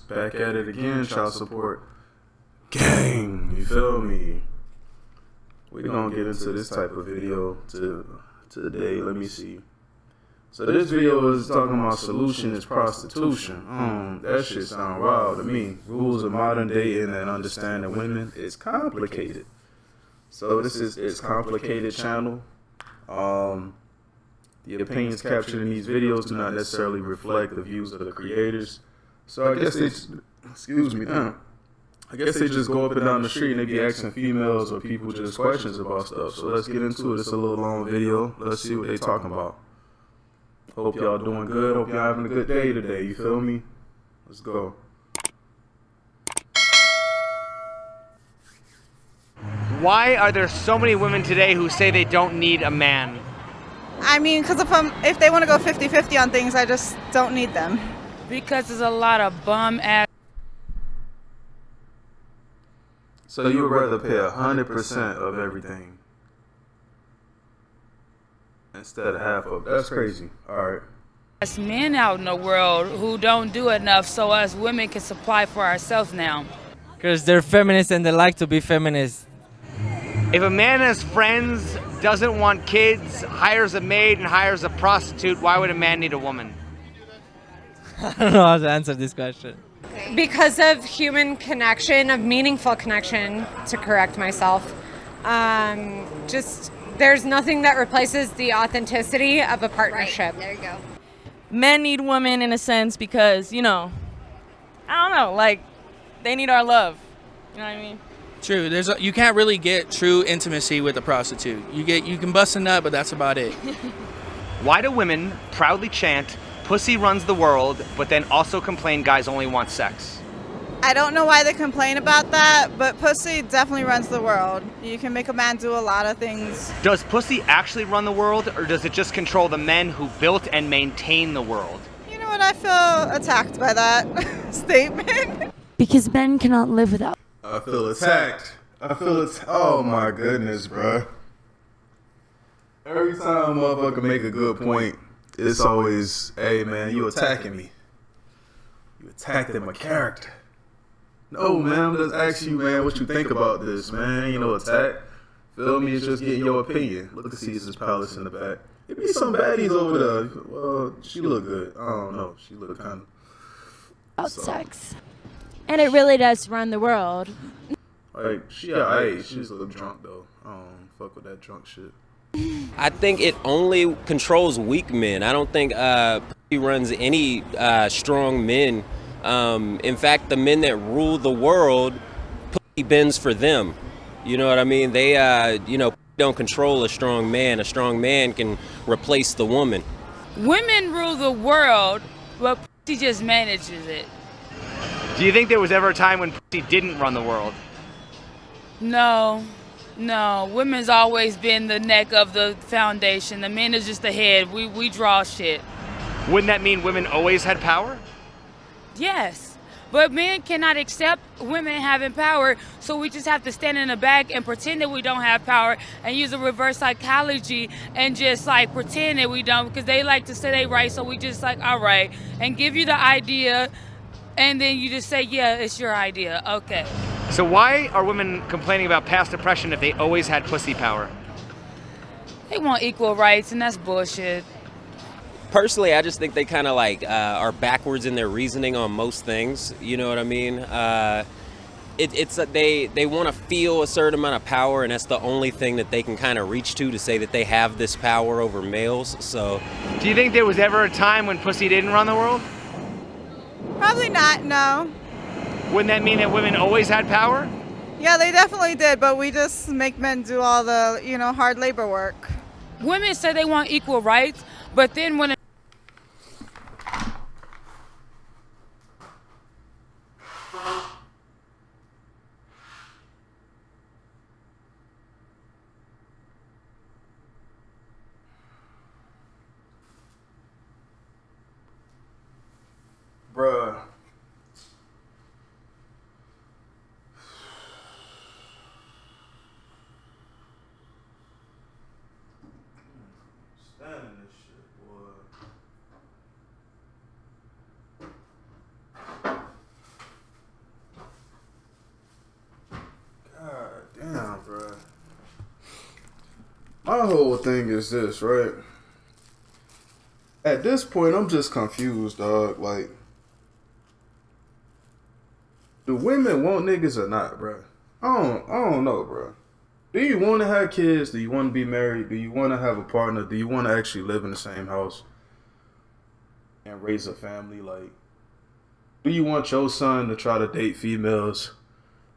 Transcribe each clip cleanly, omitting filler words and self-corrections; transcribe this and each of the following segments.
Back at it again, child support. Gang, you feel me? We're gonna get into this type of video today. Let me see. So this video is talking about solution is prostitution. That shit sound wild to me. Rules of modern dating and understanding women is complicated. So this is it's complicated channel. The opinions captured in these videos do not necessarily reflect the views of the creators. So I guess they, I guess they just go up and down the street and they be asking females or people just questions about stuff. So let's get into it. It's a little long video. Let's see what they talking about. Hope y'all doing good. Hope y'all having a good day today. You feel me? Let's go. Why are there so many women today who say they don't need a man? I mean, because if they want to go 50-50 on things, I just don't need them. Because there's a lot of bum ass. So you would rather pay 100% of everything instead of half of it? That's crazy. All right. There's men out in the world who don't do enough, so us women can supply for ourselves now. Because they're feminists and they like to be feminists. If a man has friends, doesn't want kids, hires a maid and hires a prostitute, why would a man need a woman? I don't know how to answer this question. Because of human connection, of meaningful connection, to correct myself. Just, there's nothing that replaces the authenticity of a partnership. Right, there you go. Men need women in a sense because, you know, I don't know, like, they need our love. You know what I mean? True. You can't really get true intimacy with a prostitute. You can bust a nut, but that's about it. Why do women proudly chant, "Pussy runs the world," but then also complain guys only want sex? I don't know why they complain about that, but pussy definitely runs the world. You can make a man do a lot of things. Does pussy actually run the world, or does it just control the men who built and maintain the world? You know what? I feel attacked by that statement. Because men cannot live without. I feel attacked. Oh my goodness, bro. Every time a motherfucker make a good point, it's always, hey man, you attacking me. You attacking my character. No man, I'm just asking you, man, what you think about this, man. Ain't no attack. Feel me? It's just getting your opinion. Look at Caesar's Palace in the back. There be some baddies over there. Well, she look good. I don't know. She look kind of Sex. And it really does run the world. Like, she alright. She's a little drunk, though. I don't fuck with that drunk shit. I think it only controls weak men. I don't think he runs any strong men. In fact, the men that rule the world, pussy bends for them. You know what I mean? They, don't control a strong man. A strong man can replace the woman. Women rule the world, but pussy just manages it. Do you think there was ever a time when pussy didn't run the world? No. Women's always been the neck of the foundation. The men is just the head. We draw shit. Wouldn't that mean women always had power? Yes, but men cannot accept women having power, so we just have to stand in the back and pretend that we don't have power and use a reverse psychology and just like pretend that we don't, because they like to say they right, so we just like, all right, and give you the idea, and then you just say, yeah, it's your idea, okay. So why are women complaining about past oppression if they always had pussy power? They want equal rights, and that's bullshit. Personally, I just think they kind of like are backwards in their reasoning on most things. You know what I mean? They want to feel a certain amount of power, and that's the only thing that they can kind of reach to say that they have this power over males. So, do you think there was ever a time when pussy didn't run the world? Probably not, no. Wouldn't that mean that women always had power? Yeah, they definitely did, but we just make men do all the, hard labor work. Women say they want equal rights, but then when Bruh. Standing this shit, boy. My whole thing is this, right? At this point, I'm just confused, dog. Like, do women want niggas or not, bro? I don't know, bro. Do you want to have kids? Do you want to be married? Do you want to have a partner? Do you want to actually live in the same house and raise a family? Like, do you want your son to try to date females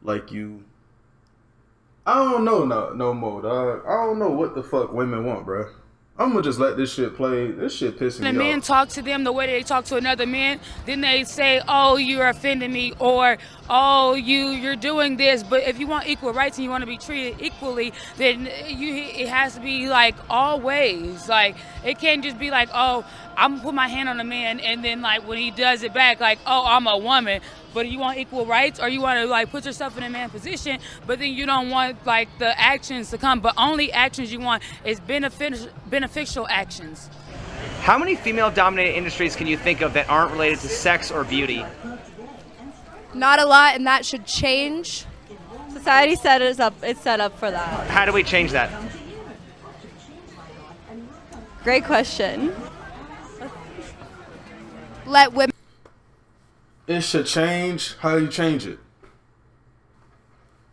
like you? I don't know no more, dog. I don't know what the fuck women want, bro. I'm gonna just let this shit play. This shit pissing me off. When a man talk to them the way they talk to another man, then they say, oh, you're offending me, or oh, you're doing this. But if you want equal rights and you want to be treated equally, then it has to be like always. Like, it can't just be like, oh, I'm gonna put my hand on a man, and then like when he does it back, like, oh, I'm a woman. But you want equal rights, or you want to like put yourself in a man position, but then you don't want like the actions to come. But only actions you want is beneficial actions. How many female-dominated industries can you think of that aren't related to sex or beauty? Not a lot, and that should change. Society it's set up for that. How do we change that? Great question. Let women. It should change. How you change it?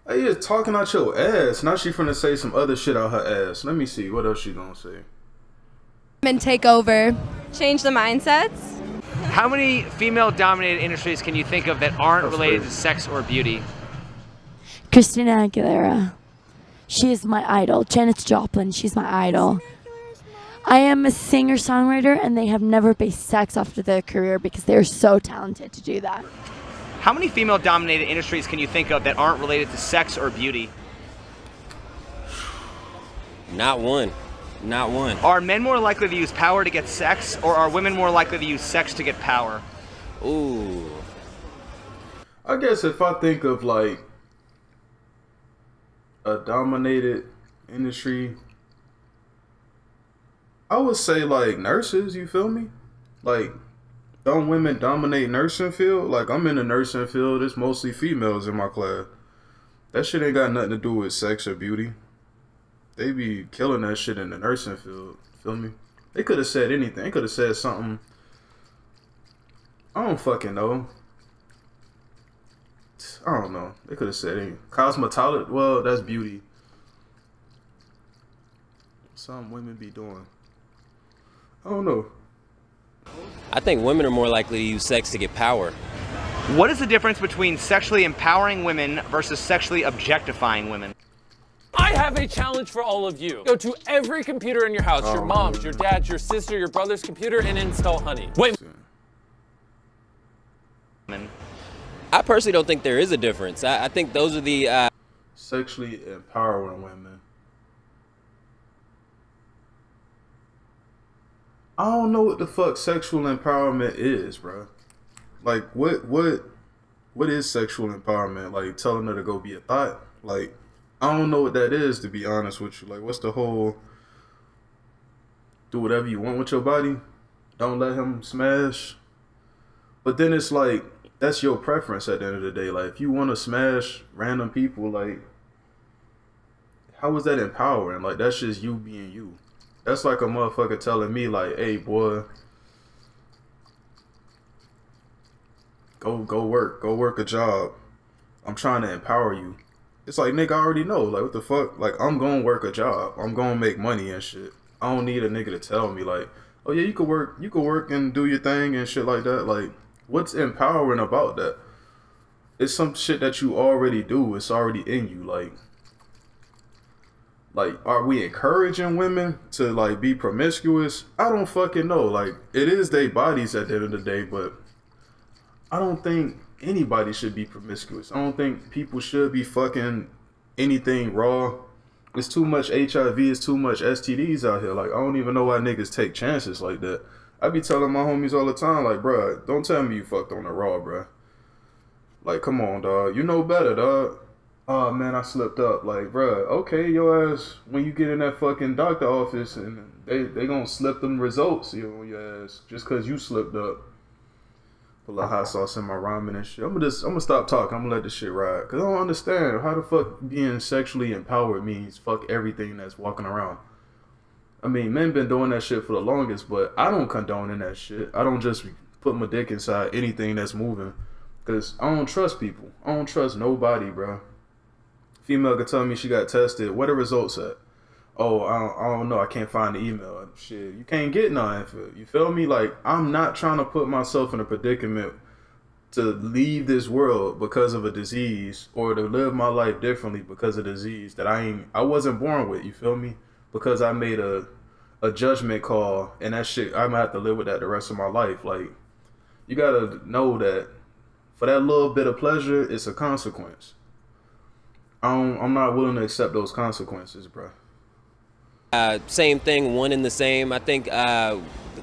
Hey, you're talking out your ass. Now she finna say some other shit out her ass. Let me see. What else she gonna say? Women take over. Change the mindsets. How many female-dominated industries can you think of that aren't related to sex or beauty? Christina Aguilera. She is my idol. Janis Joplin, she's my idol. I am a singer-songwriter, and they have never based sex off of their career because they are so talented to do that. How many female-dominated industries can you think of that aren't related to sex or beauty? Not one. Not one. Are men more likely to use power to get sex, or are women more likely to use sex to get power? Ooh. I guess if I think of like a dominated industry, I would say like nurses, you feel me? Like, don't women dominate nursing field? Like, I'm in the nursing field, it's mostly females in my class. That shit ain't got nothing to do with sex or beauty. They be killing that shit in the nursing field, feel me? They could have said anything. They could have said something. I don't fucking know. I don't know. They could have said anything. Cosmetology, well, that's beauty. Some women be doing. I don't know. I think women are more likely to use sex to get power. What is the difference between sexually empowering women versus sexually objectifying women? I have a challenge for all of you. Go to every computer in your house, your mom's, your dad's, your sister, your brother's computer, and install Honey. Wait. I personally don't think there is a difference. I think those are the... Sexually empowering women. I don't know what the fuck sexual empowerment is, bro. Like, what is sexual empowerment? Like, telling her to go be a thought? Like, I don't know what that is, to be honest with you. Like, what's the whole do whatever you want with your body? Don't let him smash. But then it's like, that's your preference at the end of the day. Like, if you want to smash random people, like, how is that empowering? Like, that's just you being you. That's like a motherfucker telling me, like, hey, boy, go work a job. I'm trying to empower you. It's like, nigga, I already know. Like, what the fuck? Like, I'm gonna work a job. I'm gonna make money and shit. I don't need a nigga to tell me, like, oh yeah, you could work and do your thing and shit like that. Like, what's empowering about that? It's some shit that you already do. It's already in you. Like, are we encouraging women to, like, be promiscuous? I don't fucking know. Like, it is their bodies at the end of the day, but I don't think anybody should be promiscuous. I don't think people should be fucking anything raw. It's too much HIV. It's too much STDs out here. Like, I don't even know why niggas take chances like that. I be telling my homies all the time, like, bruh, don't tell me you fucked on the raw, bruh. Like, come on, dog. You know better, dog. Oh, man, I slipped up. Like, bruh, okay, your ass, when you get in that fucking doctor office and they gonna slip them results on your ass just because you slipped up. Put a little hot sauce in my ramen and shit. I'm gonna stop talking. I'm gonna let this shit ride. Because I don't understand how the fuck being sexually empowered means fuck everything that's walking around. I mean, men been doing that shit for the longest, but I don't condone in that shit. I don't just put my dick inside anything that's moving, because I don't trust people. I don't trust nobody, bro. Female could tell me she got tested. What are the results at? Oh, I don't know. I can't find the email. Shit, you can't get none. You feel me? Like, I'm not trying to put myself in a predicament to leave this world because of a disease, or to live my life differently because of a disease that I wasn't born with. You feel me? Because I made a judgment call, and that shit, I'm gonna have to live with that the rest of my life. Like, you gotta know that for that little bit of pleasure, it's a consequence. I'm not willing to accept those consequences, bro. Same thing, one and the same. I think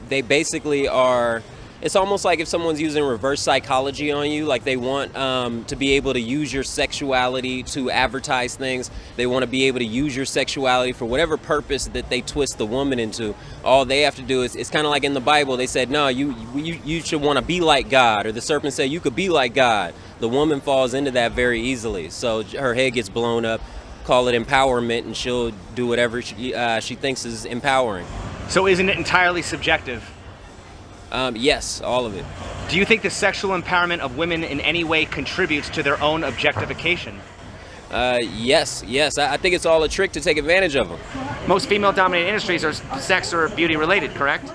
they basically are. It's almost like if someone's using reverse psychology on you, like they want to be able to use your sexuality to advertise things. They want to be able to use your sexuality for whatever purpose that they twist the woman into. All they have to do is, it's kind of like in the Bible, they said, no, you should want to be like God, or the serpent said you could be like God. The woman falls into that very easily. So her head gets blown up, call it empowerment, and she'll do whatever she thinks is empowering. So isn't it entirely subjective? Yes, all of it. Do you think the sexual empowerment of women in any way contributes to their own objectification? Yes. I think it's all a trick to take advantage of them. Most female-dominated industries are sex or beauty related, correct?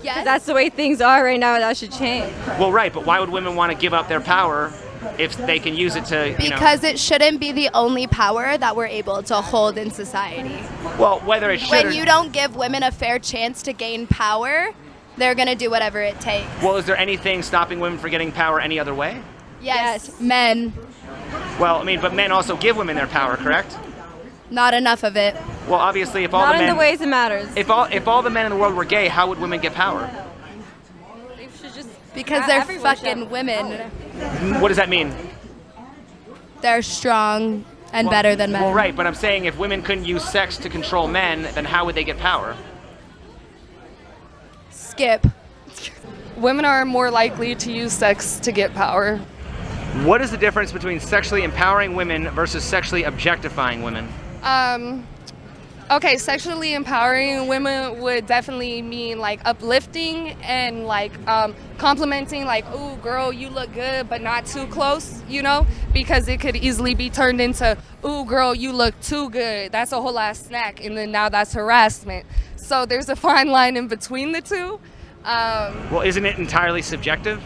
Yes. That's the way things are right now. That should change. Well, right, but why would women want to give up their power if they can use it to, Because it shouldn't be the only power that we're able to hold in society. Well, whether it should When you don't give women a fair chance to gain power, they're going to do whatever it takes. Well, is there anything stopping women from getting power any other way? Yes, men. Well, I mean, but men also give women their power, correct? Not enough of it. Well, obviously, if all Not the men... in the ways it matters. If all the men in the world were gay, how would women get power? They should just because they're fucking women. What does that mean? They're strong and better than men. Well, right, but I'm saying if women couldn't use sex to control men, then how would they get power? Skip. Women are more likely to use sex to get power. What is the difference between sexually empowering women versus sexually objectifying women? Okay, sexually empowering women would definitely mean like uplifting and like complimenting, like, "Ooh, girl, you look good, but not too close," you know, because it could easily be turned into, "Ooh, girl, you look too good. That's a whole ass snack," and then now that's harassment. So there's a fine line in between the two. Well, isn't it entirely subjective?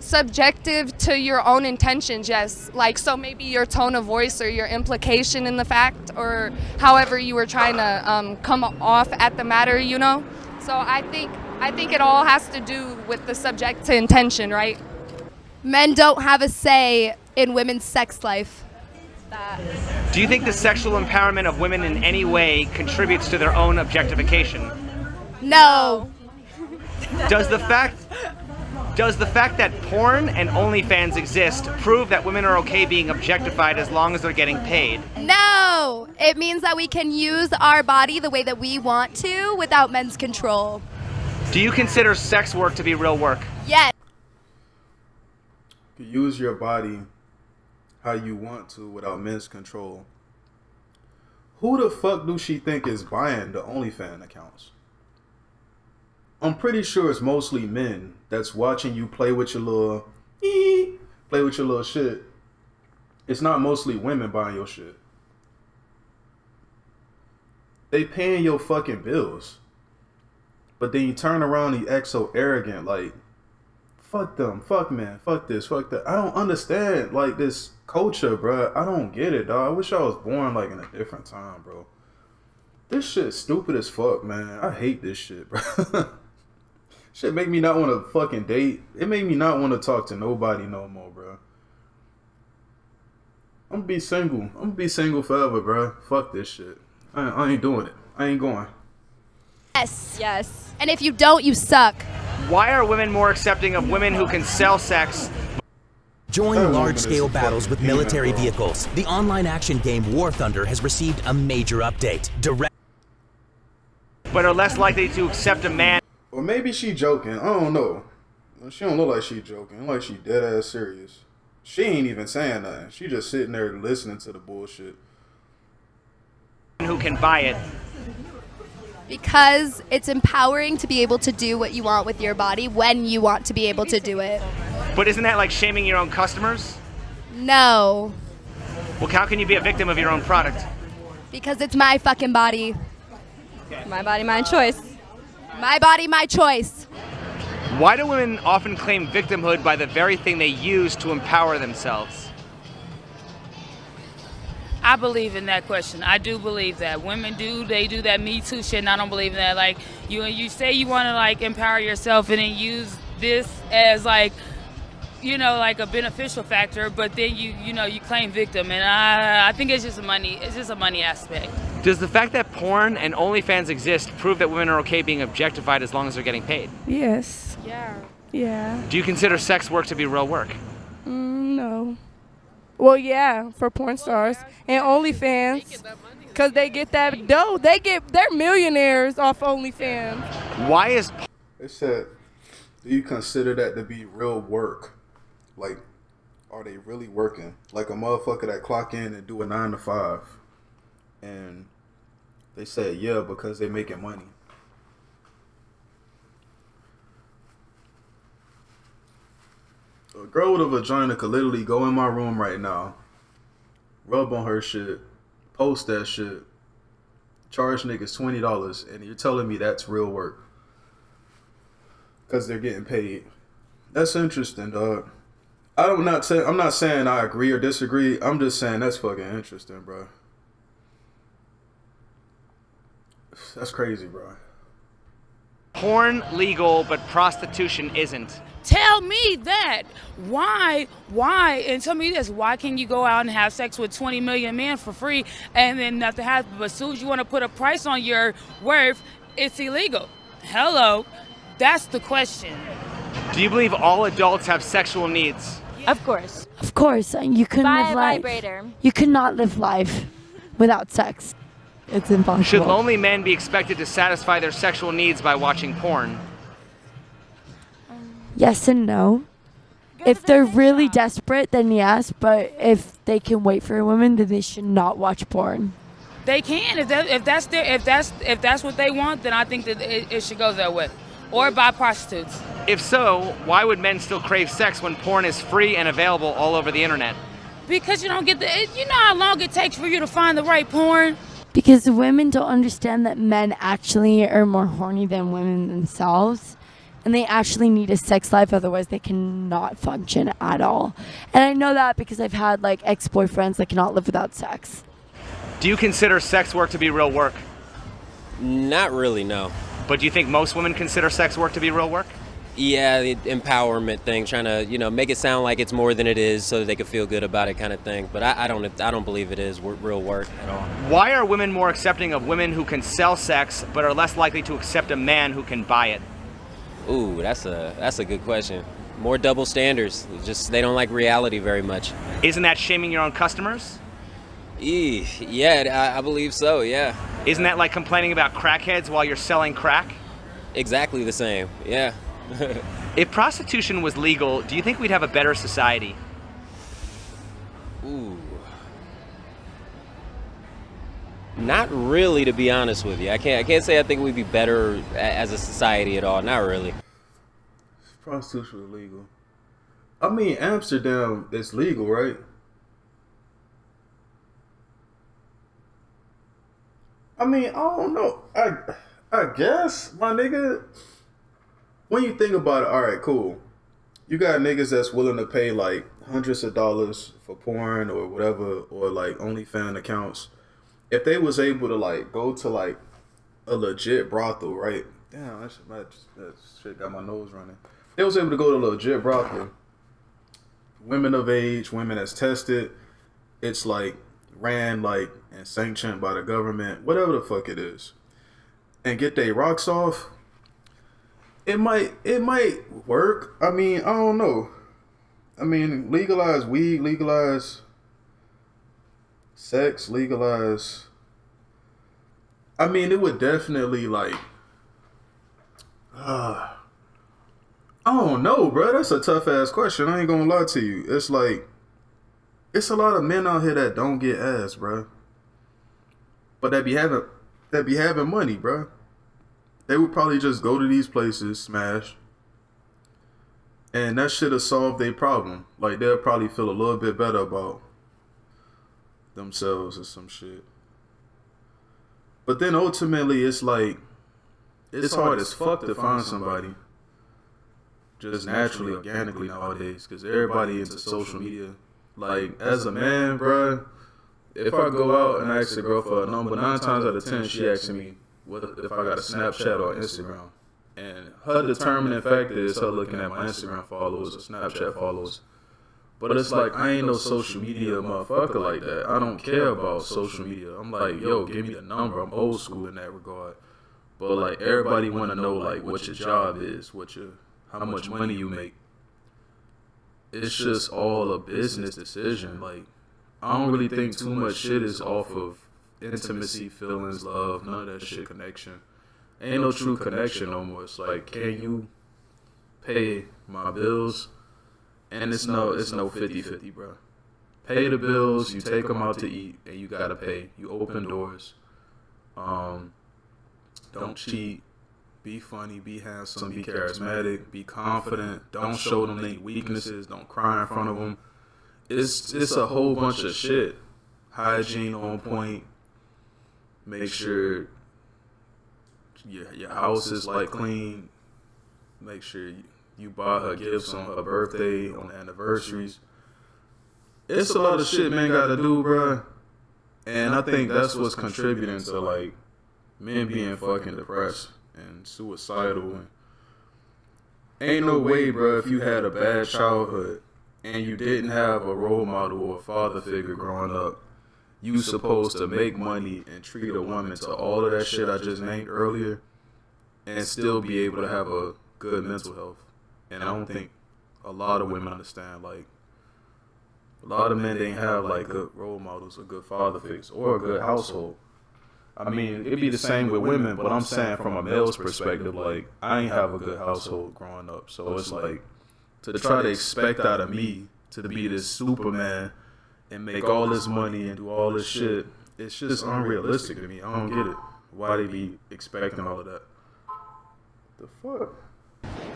Subjective to your own intentions, yes. Like, so maybe your tone of voice or your implication in the fact, or however you were trying to come off at the matter, you know. So I think it all has to do with the subject to intention, right? Men don't have a say in women's sex life. Do you think the sexual empowerment of women in any way contributes to their own objectification? No. Does the fact that porn and OnlyFans exist prove that women are okay being objectified as long as they're getting paid? No. It means that we can use our body the way that we want to without men's control. Do you consider sex work to be real work? Yes. You use your body how you want to without men's control. Who the fuck do she think is buying the OnlyFans accounts? I'm pretty sure it's mostly men that's watching you play with your little shit. It's not mostly women buying your shit. They paying your fucking bills. But then you turn around and you act so arrogant, like, fuck them, fuck man, fuck this, fuck that. I don't understand, like, this culture, bro. I don't get it, dog. I wish I was born, like, in a different time, bro. This shit stupid as fuck, man. I hate this shit, bro. Shit make me not want to fucking date. It made me not want to talk to nobody no more, bro. I'm gonna be single. I'm gonna be single forever, bro. Fuck this shit. I ain't doing it. I ain't going. Yes. Yes. And if you don't, you suck. Why are women more accepting of women who can sell sex? Join large-scale battles with military vehicles. The online action game War Thunder has received a major update. But are less likely to accept a man. Or maybe she joking. I don't know. She don't look like she joking. Like she dead ass serious. She ain't even saying nothing. She just sitting there listening to the bullshit. Who can buy it? Because it's empowering to be able to do what you want with your body when you want to be able to do it. But isn't that like shaming your own customers? No, Well, how can you be a victim of your own product? because it's my fucking body. My body, my choice. My body, my choice. Why do women often claim victimhood by the very thing they use to empower themselves? I believe in that question. I do believe that women do that Me Too shit, and I don't believe in that. Like you say you want to like empower yourself and then use this as like, you know, like a beneficial factor, but then you claim victim, and I think it's just a money aspect. Does the fact that porn and OnlyFans exist prove that women are okay being objectified as long as they're getting paid? Yes. Yeah. Yeah. Do you consider sex work to be real work? No. Well, yeah, for porn stars and OnlyFans, because they get that dough. They're millionaires off OnlyFans. Why is... They said, do you consider that to be real work? Like, are they really working? Like a motherfucker that clock in and do a 9 to 5. And they said, yeah, because they making money. A girl with a vagina could literally go in my room right now, rub on her shit, post that shit, charge niggas $20, and you're telling me that's real work because they're getting paid. That's interesting, dog. I'm not saying I agree or disagree. I'm just saying that's fucking interesting, bro. That's crazy, bro. Porn legal, but prostitution isn't. Tell me that. Why? And tell me this. Why can you go out and have sex with 20 million men for free and then nothing happens? But as soon as you want to put a price on your worth, it's illegal. Hello. That's the question. Do you believe all adults have sexual needs? Of course. Of course. You couldn't Buy live a life. vibrator. You could not live life without sex. It's impossible. Should lonely men be expected to satisfy their sexual needs by watching porn? Yes and no. If they're really desperate, then yes. But if they can wait for a woman, then they should not watch porn. They can. If that's what they want, then I think that it should go that way. Or buy prostitutes. If so, why would men still crave sex when porn is free and available all over the internet? Because you don't get you know how long it takes for you to find the right porn? Because women don't understand that men actually are more horny than women themselves. And they actually need a sex life, otherwise they cannot function at all. And I know that because I've had like ex-boyfriends that cannot live without sex. Do you consider sex work to be real work? Not really, no. But do you think most women consider sex work to be real work? Yeah, the empowerment thing, trying to, you know, make it sound like it's more than it is so that they can feel good about it kind of thing. But I don't believe it is real work at all. Why are women more accepting of women who can sell sex but are less likely to accept a man who can buy it? Ooh, that's a good question. More double standards. Just they don't like reality very much. Isn't that shaming your own customers? Yeah, I believe so, yeah. Isn't that like complaining about crackheads while you're selling crack? Exactly the same, yeah. If prostitution was legal, do you think we'd have a better society? Ooh. Not really, to be honest with you. I can't say I think we'd be better as a society at all. Not really. Prostitution is legal. I mean, Amsterdam is legal, right? I mean, I don't know. I guess, my nigga. When you think about it, all right, cool. You got niggas that's willing to pay like hundreds of dollars for porn or whatever, or like OnlyFans accounts. If they was able to like go to like a legit brothel, right? Damn, that shit got my nose running. They was able to go to a legit brothel. Women of age, women that's tested. It's like ran like and sanctioned by the government, whatever the fuck it is, and get their rocks off. It might work. I mean, I don't know. I mean, legalize weed, legalize sex, legalize. I mean, it would definitely like. I don't know, bro. That's a tough ass question. I ain't gonna lie to you. It's like, it's a lot of men out here that don't get ass, bro. But they be having money, bro. they would probably just go to these places, smash, and that should have solved their problem. Like, they'll probably feel a little bit better about themselves or some shit. But then ultimately, it's like, it's hard as fuck to find somebody just naturally, organically nowadays, because everybody into social media. Like, as a man, bruh, if I go out and ask a girl for a number, 9 times out of 10, she asks me what if I got a Snapchat or Instagram. And her determining factor is her looking at my Instagram followers or Snapchat followers. But it's like, I ain't no social media motherfucker like that. I don't care about social media. I'm like, yo, give me the number. I'm old school in that regard. But like, everybody want to know like what your job is, how much money you make. It's just all a business decision. Like, I don't really think too much shit is off of intimacy, feelings, love, none of that shit, connection. Ain't no true connection no more. It's like, can you pay my bills? And it's no 50-50, bro. Pay the bills, you take them out to eat, and you gotta pay. You open doors. Don't cheat. Be funny, be handsome, be charismatic, be confident. Don't show them any weaknesses. Don't cry in front of them. It's a whole bunch of shit. Hygiene on point. Make sure your house is like clean. Make sure you buy her gifts on her birthday, on anniversaries. It's a lot of shit men gotta do, bruh. And I think that's what's contributing to like men being fucking depressed and suicidal. And ain't no way, bro, if you had a bad childhood and you didn't have a role model or a father figure growing up, you supposed to make money and treat a woman to all of that shit I just named earlier and still be able to have a good mental health. And I don't think a lot of women understand, like, a lot of men didn't have like good role models or good father figures or a good household. I mean, it'd be the same with women, but I'm saying from a male's perspective, like, I ain't have a good household growing up. So it's like, to try to expect out of me to be this Superman and make all this money and do all this shit, it's just unrealistic to me. I don't get it. Why they be expecting all of that? The fuck?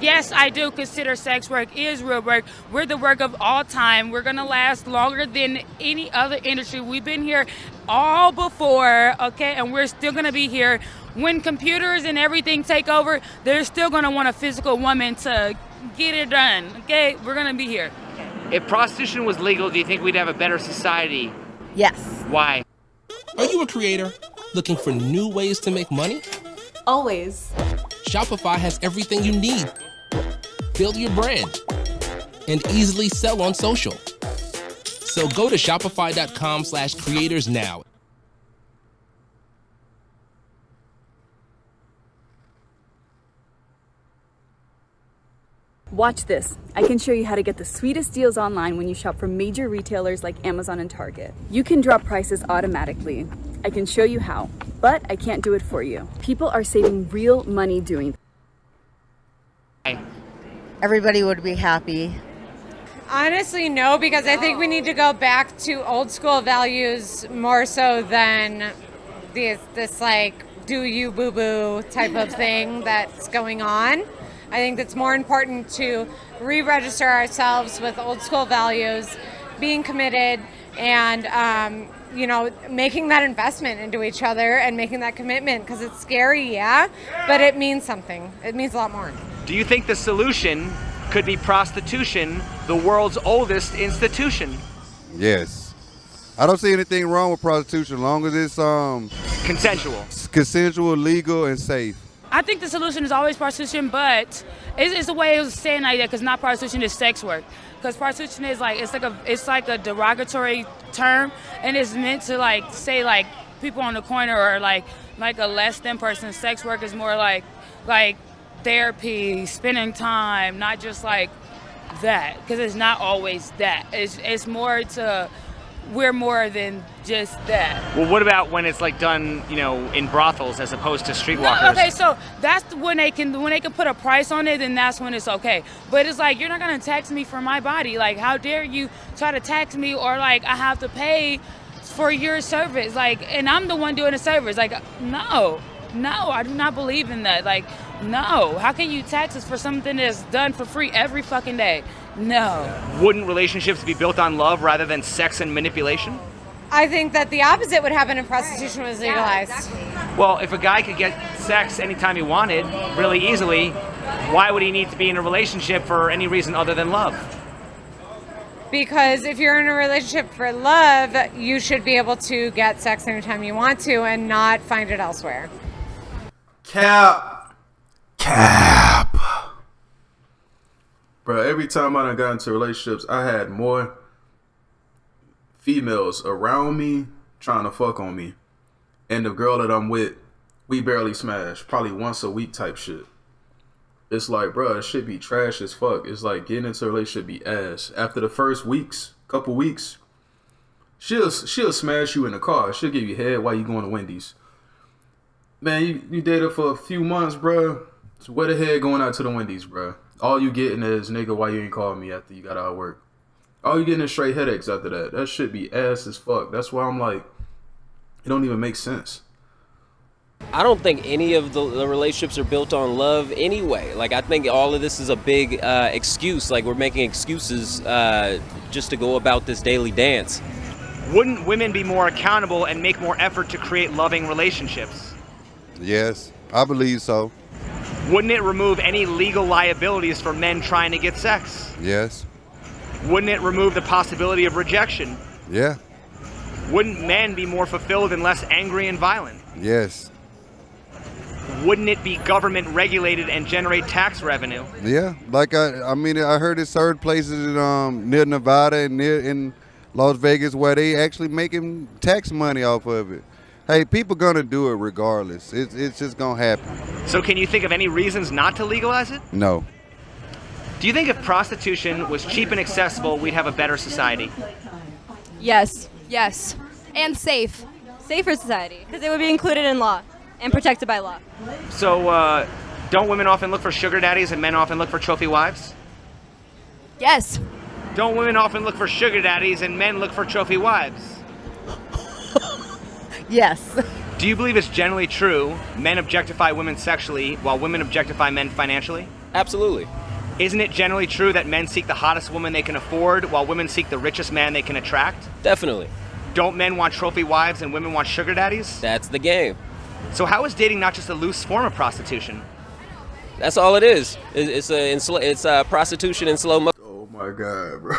Yes, I do consider sex work is real work. We're the work of all time. We're going to last longer than any other industry. We've been here all before, okay, and we're still going to be here. When computers and everything take over, they're still going to want a physical woman to get it done, okay? We're going to be here. If prostitution was legal, do you think we'd have a better society? Yes. Why? Are you a creator looking for new ways to make money? Always. Shopify has everything you need. Build your brand and easily sell on social. So go to shopify.com/creators now. Watch this. I can show you how to get the sweetest deals online when you shop from major retailers like Amazon and Target. You can drop prices automatically. I can show you how, but I can't do it for you. People are saving real money doing that. Everybody would be happy. Honestly, no, because I think we need to go back to old school values more so than this like do you boo boo type of thing that's going on. I think it's more important to re-register ourselves with old school values, being committed, and you know, making that investment into each other and making that commitment, because it's scary, yeah, but it means something. It means a lot more. Do you think the solution could be prostitution, the world's oldest institution? Yes. I don't see anything wrong with prostitution as long as it's consensual, legal, and safe. I think the solution is always prostitution, but it's a way of saying like that, because not prostitution is sex work. Because prostitution is like it's like a derogatory term, and it's meant to like say like people on the corner or like a less than person. Sex work is more like therapy, spending time, not just like that, because it's not always that. It's more to, we're more than just that. Well, what about when it's like done, you know, in brothels as opposed to streetwalkers? No, okay, so that's when they can put a price on it, then that's when it's okay. But it's like, you're not gonna tax me for my body. Like, how dare you try to tax me, or like I have to pay for your service, like, and I'm the one doing the service. Like, no, No, I do not believe in that. Like, no. How can you tax us for something that's done for free every fucking day? No. Wouldn't relationships be built on love rather than sex and manipulation? I think that the opposite would happen if prostitution was legalized. Yeah, exactly. Well, if a guy could get sex anytime he wanted, really easily, why would he need to be in a relationship for any reason other than love? Because if you're in a relationship for love, you should be able to get sex anytime you want to and not find it elsewhere. Cap. Bro, every time I done got into relationships, I had more females around me trying to fuck on me. And the girl that I'm with, we barely smash. Probably once a week type shit. It's like, bro, it should be trash as fuck. It's like getting into a relationship be ass. After the first couple weeks, she'll smash you in the car. She'll give you head while you going to Wendy's. Man, you dated for a few months, bro. So where the head going out to the Wendy's, bro? All you getting is, nigga, why you ain't call me after you got out of work? All you getting is straight headaches after that. That shit be ass as fuck. That's why I'm like, it don't even make sense. I don't think any of the relationships are built on love anyway. Like, I think all of this is a big excuse. Like, we're making excuses just to go about this daily dance. Wouldn't women be more accountable and make more effort to create loving relationships? Yes, I believe so. Wouldn't it remove any legal liabilities for men trying to get sex? Yes. Wouldn't it remove the possibility of rejection? Yeah. Wouldn't men be more fulfilled and less angry and violent? Yes. Wouldn't it be government regulated and generate tax revenue? Yeah, like I mean, I heard it's certain places in, near Nevada and near in Las Vegas where they actually making tax money off of it. Hey, people gonna do it regardless. It's just gonna happen. So can you think of any reasons not to legalize it? No. Do you think if prostitution was cheap and accessible, we'd have a better society? Yes. Yes. And safe. Safer society, because it would be included in law and protected by law. So, don't women often look for sugar daddies and men often look for trophy wives? Yes. Don't women often look for sugar daddies and men look for trophy wives? Yes. Do you believe it's generally true men objectify women sexually while women objectify men financially? Absolutely. Isn't it generally true that men seek the hottest woman they can afford while women seek the richest man they can attract? Definitely. Don't men want trophy wives and women want sugar daddies? That's the game. So how is dating not just a loose form of prostitution? That's all it is. It's prostitution in slow motion. Oh my God, bro.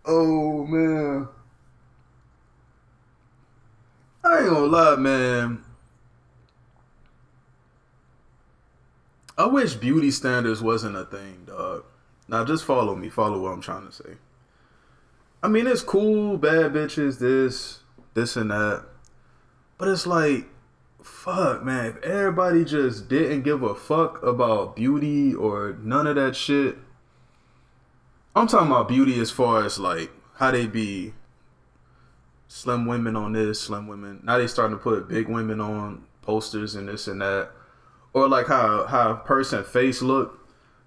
Oh man. I ain't gonna lie, man. I wish beauty standards wasn't a thing, dog. Now just follow me. Follow what I'm trying to say. I mean, it's cool, bad bitches, this and that. But it's like, fuck, man. If everybody just didn't give a fuck about beauty or none of that shit. I'm talking about beauty as far as like how they be slim women on this, slim women. Now they starting to put big women on posters and this and that. Or like how a person face look.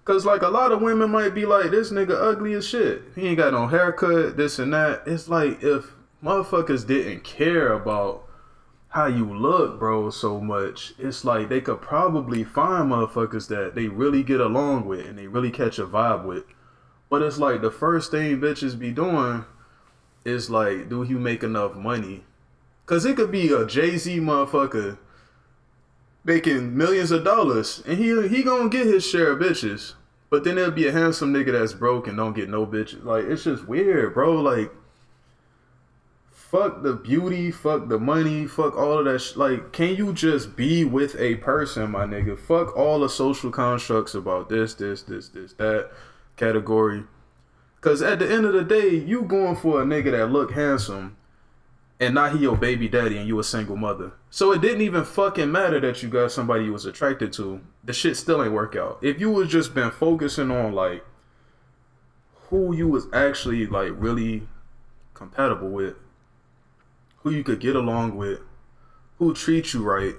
Cause like a lot of women might be like, this nigga ugly as shit. He ain't got no haircut, this and that. It's like if motherfuckers didn't care about how you look, bro, so much, it's like they could probably find motherfuckers that they really get along with and they really catch a vibe with. But it's like the first thing bitches be doing is like, do you make enough money? Cause it could be a Jay-Z motherfucker making millions of dollars and he gonna get his share of bitches. But then there'll be a handsome nigga that's broke and don't get no bitches. Like, it's just weird, bro. Like, fuck the beauty, fuck the money, fuck all of that like, can you just be with a person, my nigga? Fuck all the social constructs about this, that category. Cause at the end of the day, you going for a nigga that look handsome and not he your baby daddy and you a single mother. So it didn't even fucking matter that you got somebody you was attracted to. The shit still ain't work out. If you was just been focusing on like who you was actually like really compatible with, who you could get along with, who treats you right,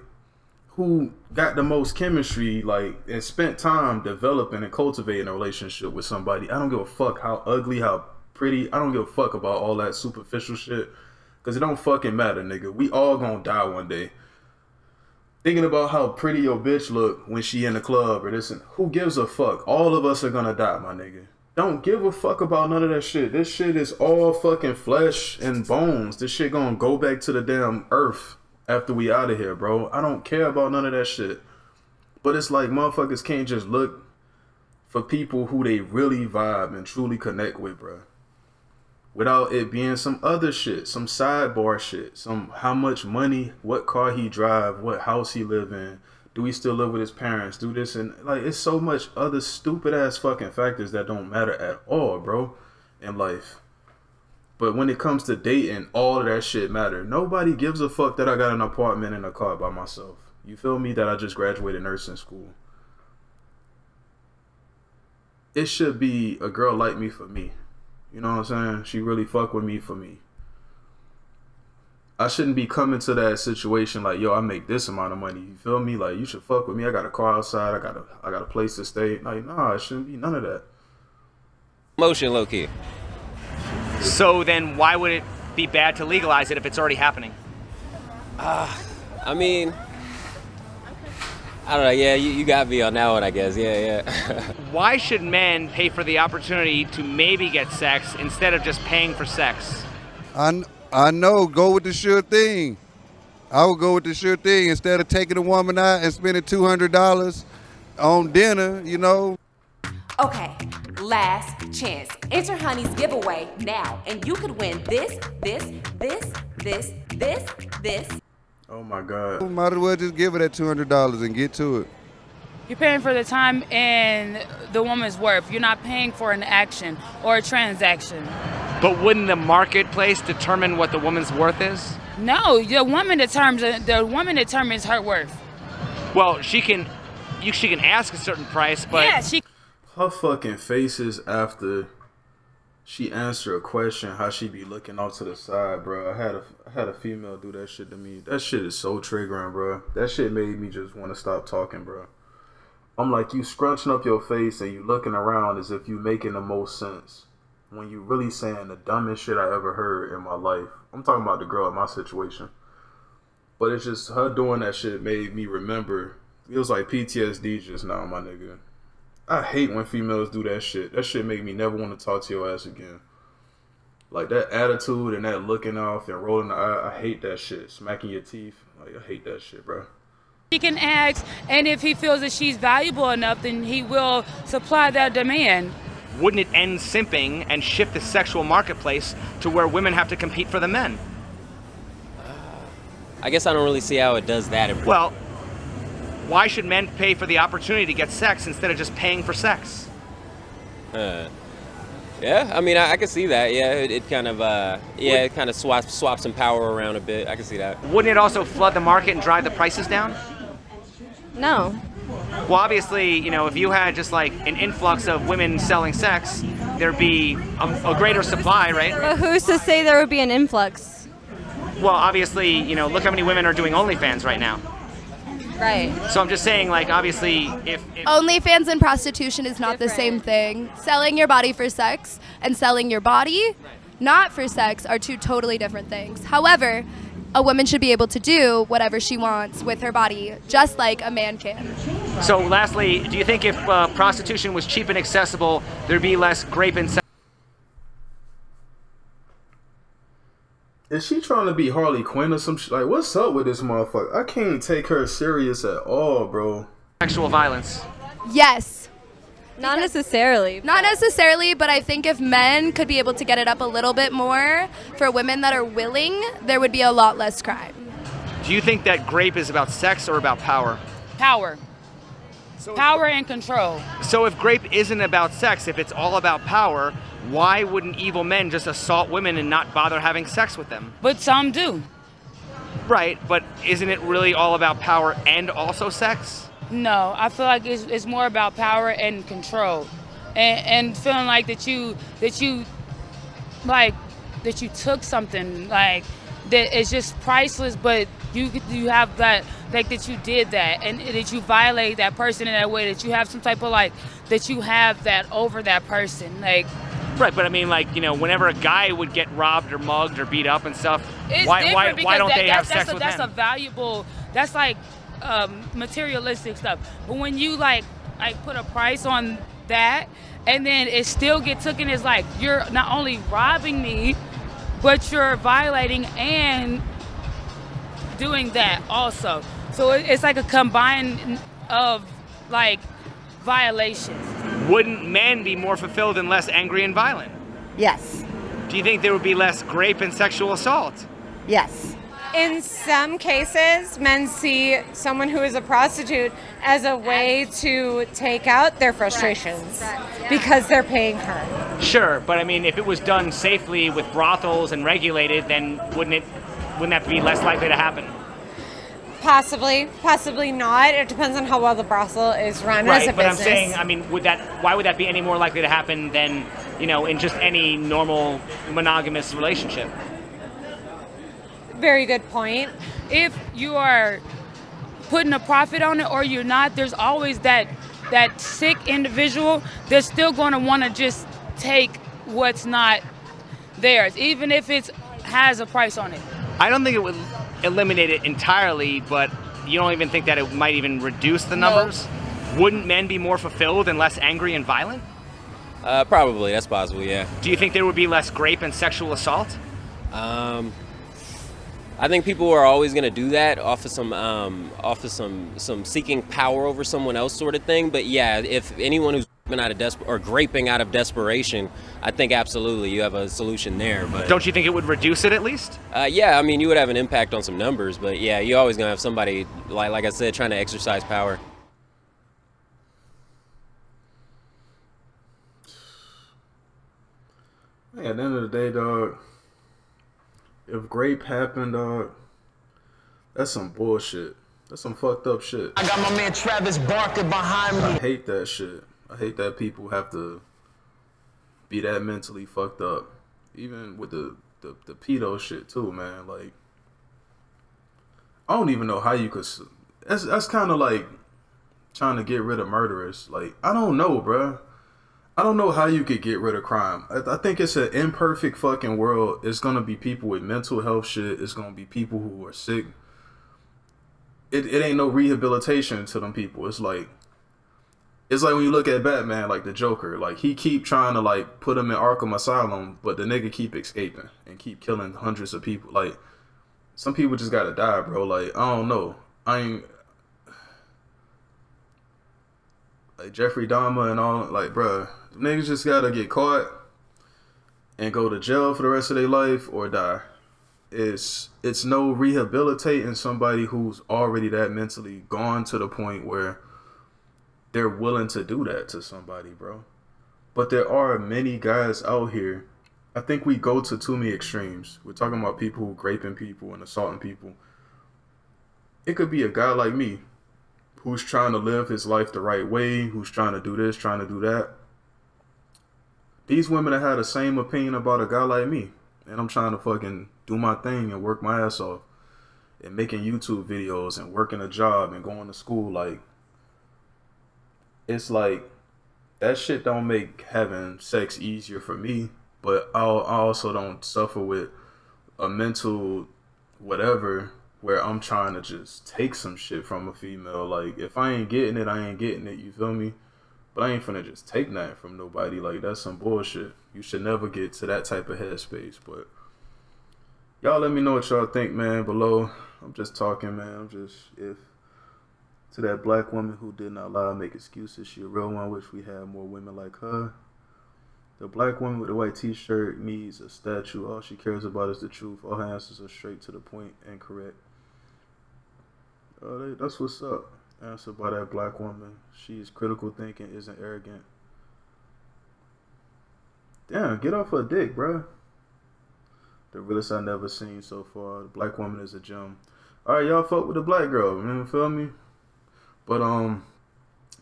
who got the most chemistry, like, and spent time developing and cultivating a relationship with somebody. I don't give a fuck how ugly, how pretty. I don't give a fuck about all that superficial shit. Because it don't fucking matter, nigga. We all gonna die one day. Thinking about how pretty your bitch look when she in the club or this and who gives a fuck? All of us are gonna die, my nigga. Don't give a fuck about none of that shit. This shit is all fucking flesh and bones. This shit gonna go back to the damn earth after we out of here, bro. I don't care about none of that shit. But it's like motherfuckers can't just look for people who they really vibe and truly connect with, bro. Without it being some other shit, some sidebar shit, some how much money, what car he drive, what house he live in, do he still live with his parents, do this, and like it's so much other stupid ass fucking factors that don't matter at all, bro, in life. But when it comes to dating, all of that shit matter. Nobody gives a fuck that I got an apartment and a car by myself. You feel me? That I just graduated nursing school. It should be a girl like me for me. You know what I'm saying? She really fuck with me for me. I shouldn't be coming to that situation like, yo, I make this amount of money. You feel me? Like, you should fuck with me. I got a car outside. I got a place to stay. Like, nah, it shouldn't be none of that. Motion, low key. So then why would it be bad to legalize it if it's already happening? I mean, I don't know. Yeah, you got me on that one, I guess. Yeah. Why should men pay for the opportunity to maybe get sex instead of just paying for sex? I know. Go with the sure thing. I would go with the sure thing instead of taking a woman out and spending $200 on dinner, you know. Okay, last chance. Enter Honey's giveaway now, and you could win this. Oh my God. Might as well just give her that $200 and get to it. You're paying for the time and the woman's worth. You're not paying for an action or a transaction. But wouldn't the marketplace determine what the woman's worth is? No, the woman determines her worth. Well, she can ask a certain price, but yeah, her fucking faces after she answer a question, how she be looking off to the side, bro. I had a female do that shit to me. That shit is so triggering, bro. That shit made me just want to stop talking, bro. I'm like, you scrunching up your face and you looking around as if you making the most sense when you really saying the dumbest shit I ever heard in my life. I'm talking about the girl in my situation. But it's just her doing that shit made me remember. It was like PTSD just now, my nigga. I hate when females do that shit. That shit make me never want to talk to your ass again. Like that attitude and that looking off and rolling the eye. I hate that shit. Smacking your teeth. Like I hate that shit, bro. He can ask, and if he feels that she's valuable enough, then he will supply that demand. Wouldn't it end simping and shift the sexual marketplace to where women have to compete for the men? I guess I don't really see how it does that. Well, why should men pay for the opportunity to get sex instead of just paying for sex? Yeah, I mean, I can see that. Yeah, it kind of, it kind of swaps some power around a bit. I can see that. Wouldn't it also flood the market and drive the prices down? No. Well, obviously, you know, if you had just like an influx of women selling sex, there'd be a greater supply, right? But who's to say there would be an influx? Well, obviously, you know, look how many women are doing OnlyFans right now. Right. So I'm just saying, like, obviously, if OnlyFans and prostitution is not the same thing. Selling your body for sex and selling your body not for sex are two totally different things. However, a woman should be able to do whatever she wants with her body, just like a man can. So lastly, do you think if prostitution was cheap and accessible, there'd be less grape and sex? Is she trying to be Harley Quinn or some shit? Like, what's up with this motherfucker? I can't take her serious at all, bro. Sexual violence. Yes. Not necessarily. Not necessarily, but I think if men could be able to get it up a little bit more for women that are willing, there would be a lot less crime. Do you think that grape is about sex or about power? Power. Power and control. So if grape isn't about sex, if it's all about power, why wouldn't evil men just assault women and not bother having sex with them? But some do. Right, but isn't it really all about power and also sex? No, I feel like it's more about power and control, and feeling like that you took something like that is just priceless, but you have that, like, that you did that and that you violate that person in that way, that you have some type of like that you have that over that person, like. Right, but I mean, like, you know, whenever a guy would get robbed or mugged or beat up and stuff, It's why different don't because they have sex with that's men? a valuable, that's like materialistic stuff. But when you like put a price on that, and then it still gets taken as like, you're not only robbing me, but you're violating and doing that also. So it's like a combine of like violations. Wouldn't men be more fulfilled and less angry and violent? Yes. Do you think there would be less rape and sexual assault? Yes. In some cases, men see someone who is a prostitute as a way to take out their frustrations because they're paying her. Sure, but I mean, if it was done safely with brothels and regulated, then wouldn't that be less likely to happen? Possibly, possibly not. It depends on how well the brothel is run as a Right, but I'm business. saying, I mean, why would that be any more likely to happen than, you know, in just any normal monogamous relationship? Very good point. If you are putting a profit on it or you're not, there's always that sick individual that's still going to want to just take what's not theirs, even if it has a price on it. I don't think it would eliminate it entirely, but you don't even think that it might even reduce the numbers? Wouldn't men be more fulfilled and less angry and violent? Probably, that's possible, yeah. Do you think there would be less rape and sexual assault? I think people are always going to do that off of some seeking power over someone else sort of thing. But yeah, if anyone who's graping out of desperation, I think absolutely you have a solution there. But don't you think it would reduce it at least? Yeah, I mean, you would have an impact on some numbers, but yeah, you're always going to have somebody, like I said, trying to exercise power. Hey, at the end of the day, dog, if grape happened, dog, that's some bullshit. That's some fucked up shit. I got my man Travis Barker behind me. I hate that shit. I hate that people have to be that mentally fucked up. Even with the pedo shit too, man. Like, I don't even know how you could. That's kind of like trying to get rid of murderers. Like, I don't know, bruh. I don't know how you could get rid of crime. I think it's an imperfect fucking world. It's gonna be people with mental health shit. It's gonna be people who are sick. It ain't no rehabilitation to them people. It's like when you look at Batman, like the Joker. Like, he keep trying to like put him in Arkham Asylum, but the nigga keep escaping and keep killing hundreds of people. Like, some people just gotta die, bro. Like, I don't know. Like Jeffrey Dahmer and all, like, bruh, niggas just gotta get caught and go to jail for the rest of their life or die. It's no rehabilitating somebody who's already that mentally gone to the point where they're willing to do that to somebody, bro. But there are many guys out here. I think we go to too many extremes. We're talking about people who raping people and assaulting people. It could be a guy like me who's trying to live his life the right way, who's trying to do this, trying to do that. These women have had the same opinion about a guy like me. And I'm trying to fucking do my thing and work my ass off. And making YouTube videos and working a job and going to school. Like, it's like, that shit don't make having sex easier for me. But I also don't suffer with a mental whatever where I'm trying to just take some shit from a female. Like, if I ain't getting it, I ain't getting it, you feel me? But I ain't finna just take nothing from nobody. Like, that's some bullshit. You should never get to that type of headspace. But y'all let me know what y'all think, man, below. I'm just talking, man. If to that black woman who did not lie, make excuses, she a real one. Wish we had more women like her. The black woman with the white t-shirt needs a statue. All she cares about is the truth. All her answers are straight to the point and correct. That's what's up. Answered by that black woman. She's critical thinking, isn't arrogant. Damn, get off her dick, bruh. The realest I never seen so far. The black woman is a gem. Alright, y'all fuck with the black girl, man, feel me? But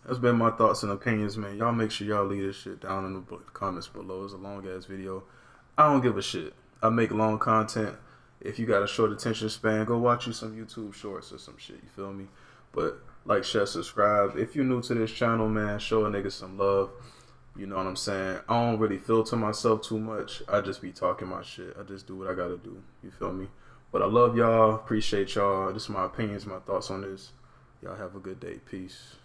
that's been my thoughts and opinions, man. Y'all make sure y'all leave this shit down in the comments below. It's a long ass video. I don't give a shit. I make long content. If you got a short attention span, go watch you some YouTube shorts or some shit, you feel me? But like, share, subscribe. If you're new to this channel, man, show a nigga some love. You know what I'm saying? I don't really filter myself too much. I just be talking my shit. I just do what I gotta do. You feel me? But I love y'all. Appreciate y'all. This is my opinions, my thoughts on this. Y'all have a good day. Peace.